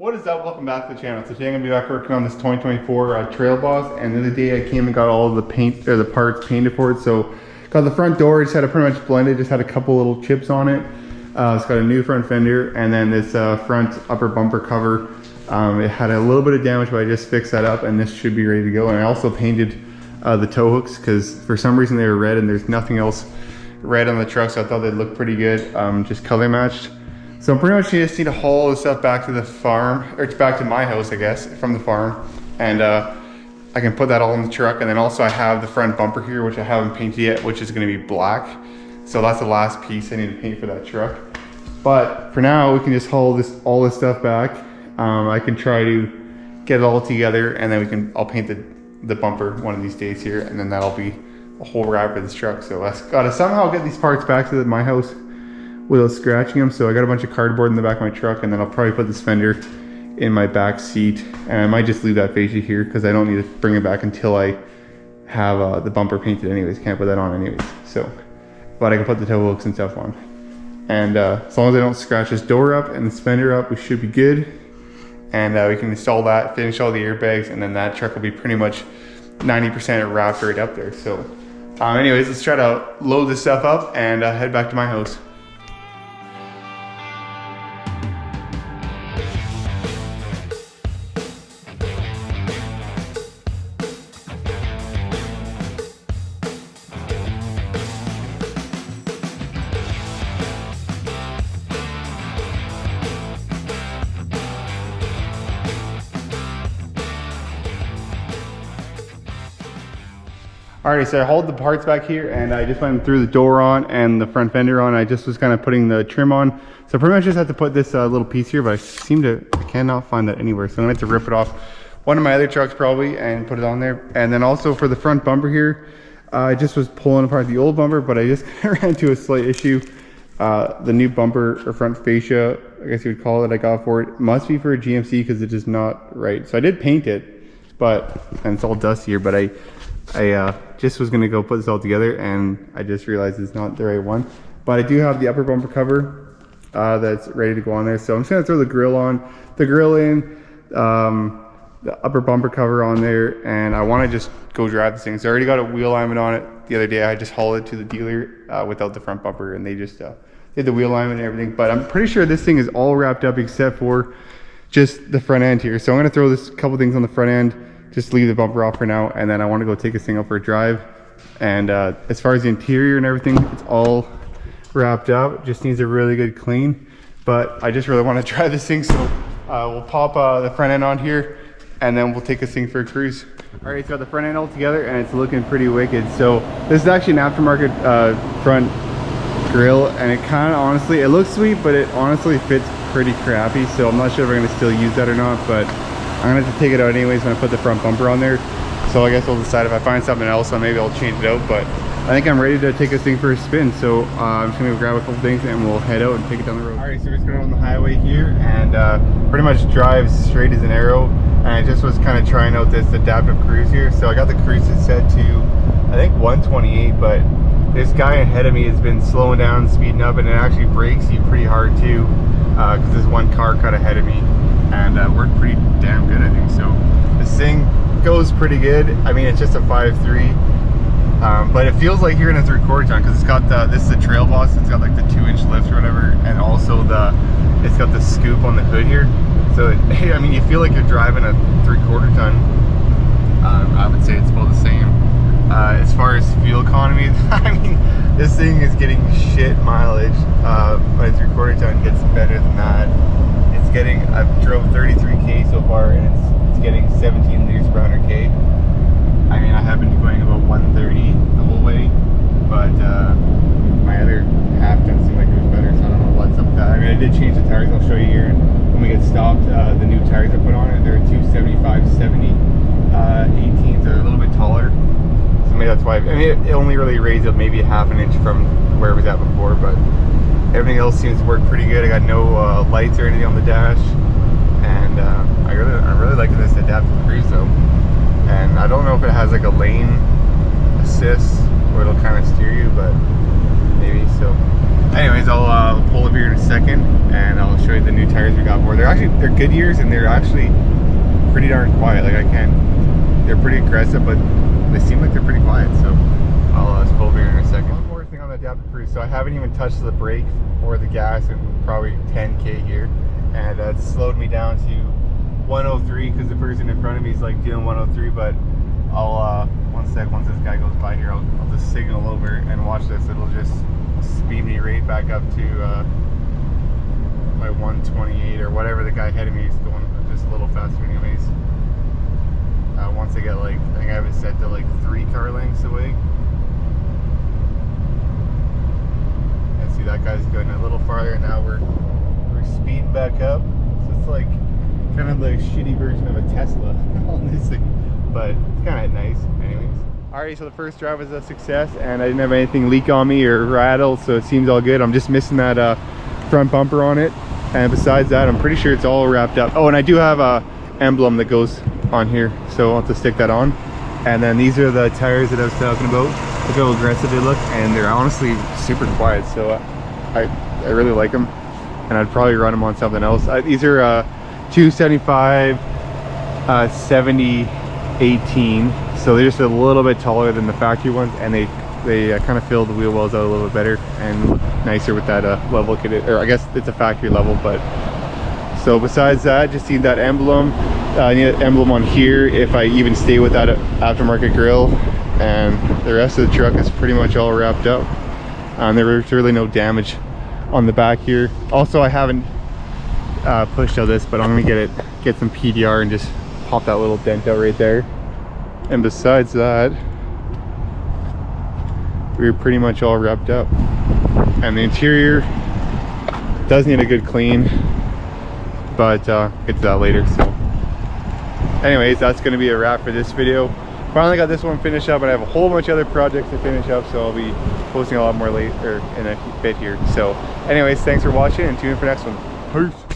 What is up? Welcome back to the channel. So today I'm gonna be back working on this 2024 Trail Boss, and the other day I came and got all of the paint or the parts painted for it. So got the front door, just had it pretty much blended, just had a couple little chips on it. It's got a new front fender, and then this front upper bumper cover. It had a little bit of damage, but I just fixed that up, and this should be ready to go. And I also painted the tow hooks because for some reason they were red, and there's nothing else red on the truck, so I thought they'd look pretty good, just color matched. So pretty much you just need to haul this stuff back to the farm, or it's back to my house, I guess, from the farm. And I can put that all in the truck. And then also I have the front bumper here, which I haven't painted yet, which is gonna be black. So that's the last piece I need to paint for that truck. But for now, we can just haul all this stuff back. I can try to get it all together, and then I'll paint the bumper one of these days here, and then that'll be a whole wrap of this truck. So I gotta somehow get these parts back to my house without scratching them. So I got a bunch of cardboard in the back of my truck, and then I'll probably put this fender in my back seat, and I might just leave that fascia here because I don't need to bring it back until I have the bumper painted anyways. Can't put that on anyways. So, but I can put the tow hooks and stuff on, and as long as I don't scratch this door up and this fender up, we should be good. And we can install that, finish all the airbags, and then that truck will be pretty much 90% wrapped right up there. So anyways, let's try to load this stuff up and head back to my house. Alrighty, so I hauled the parts back here, and I just went through the door on and the front fender on. I just was kind of putting the trim on. So pretty much just had to put this little piece here, but I cannot find that anywhere. So I'm going to have to rip it off one of my other trucks probably and put it on there. And then also for the front bumper here, I just was pulling apart the old bumper, but I just ran into a slight issue. The new bumper or front fascia, I guess you would call it, I got for it, must be for a GMC because it is not right. So I did paint it, and it's all dusty here, but I just was gonna go put this all together, and I just realized it's not the right one. But I do have the upper bumper cover that's ready to go on there. So I'm just gonna throw the grill in, the upper bumper cover on there, and I wanna just go drive this thing. So I already got a wheel alignment on it the other day. I just hauled it to the dealer without the front bumper, and they just did the wheel alignment and everything. But I'm pretty sure this thing is all wrapped up except for just the front end here. So I'm gonna throw this couple things on the front end, just leave the bumper off for now, and then I want to go take this thing out for a drive. And as far as the interior and everything, it's all wrapped up. It just needs a really good clean, but I just really want to try this thing. So we'll pop the front end on here, and then we'll take this thing for a cruise. All right, it's got the front end all together, and it's looking pretty wicked. So this is actually an aftermarket front grill, and it kind of honestly, it looks sweet, but it honestly fits pretty crappy. So I'm not sure if I'm going to still use that or not, but I'm gonna have to take it out anyways when I put the front bumper on there. So I guess I'll decide if I find something else, so maybe I'll change it out. But I think I'm ready to take this thing for a spin. So I'm just gonna go grab a couple things and we'll head out and take it down the road. All right, so we're just going on the highway here, and pretty much drive straight as an arrow. And I just was kind of trying out this adaptive cruise here. So I got the cruise set to, I think 128, but this guy ahead of me has been slowing down, speeding up, and it actually brakes you pretty hard too, because there's one car cut ahead of me. And worked pretty damn good, I think. So this thing goes pretty good. I mean, it's just a 5.3, but it feels like you're in a 3/4 ton because it's got this is the Trail Boss. It's got like the 2-inch lift or whatever, and also it's got the scoop on the hood here. So I mean, you feel like you're driving a 3/4 ton. I would say it's about the same. As far as fuel economy, I mean, this thing is getting shit mileage. My 3/4 ton gets better than that. I've drove 33K so far, and it's getting 17 liters per 100K. I mean, I have been going about 130 the whole way, but my other half doesn't seem like it was better, so I don't know what's up with that. I mean, I did change the tires. I'll show you here. And when we get stopped, the new tires I put on it, they're 275/70 18s. They're a little bit taller, so maybe that's why. I mean, it only really raised up maybe a half an inch from where it was at before, but everything else seems to work pretty good. I got no lights or anything on the dash, and I'm really liking this adaptive cruise though. And I don't know if it has like a lane assist where it'll kind of steer you, but maybe. So Anyways, I'll pull up here in a second and I'll show you the new tires we got for. They're Goodyears and they're actually pretty darn quiet. Like they're pretty aggressive, but they seem like they're pretty quiet. So I'll pull up here in a second. One more thing on the adaptive cruise. So I haven't even touched the brake or the gas in probably 10K here, and that slowed me down to 103 because the person in front of me is like doing 103. But I'll one sec, once this guy goes by here, I'll just signal over and watch this. It'll just speed me right back up to my 128 or whatever the guy ahead of me is going, just a little faster anyways. Once I get like, I think I have it set to like 3 car lengths away. And see, that guy's going a little farther, and now we're speeding back up. So it's like kind of the shitty version of a Tesla on this thing, but it's kind of nice anyways. Alright, so the first drive was a success and I didn't have anything leak on me or rattle, so it seems all good. I'm just missing that front bumper on it, and besides that I'm pretty sure it's all wrapped up. Oh, and I do have a emblem that goes on here, so I'll have to stick that on. And then these are the tires that I was talking about. Look how aggressive they look, and they're honestly super quiet, so I really like them, and I'd probably run them on something else. These are 275 70 18, so they're just a little bit taller than the factory ones, and they kind of fill the wheel wells out a little bit better and look nicer with that level kit, or I guess it's a factory level. But so besides that, just need that emblem. I need an emblem on here if I even stay with that aftermarket grill, and the rest of the truck is pretty much all wrapped up. There's really no damage on the back here. Also, I haven't pushed out this, but I'm gonna get some PDR and just pop that little dent out right there. And besides that, we're pretty much all wrapped up. And the interior does need a good clean, but get to that later. So anyways, that's going to be a wrap for this video. Finally got this one finished up, and I have a whole bunch of other projects to finish up, so I'll be posting a lot more later in a bit here. So anyways, thanks for watching and tune in for next one. Peace.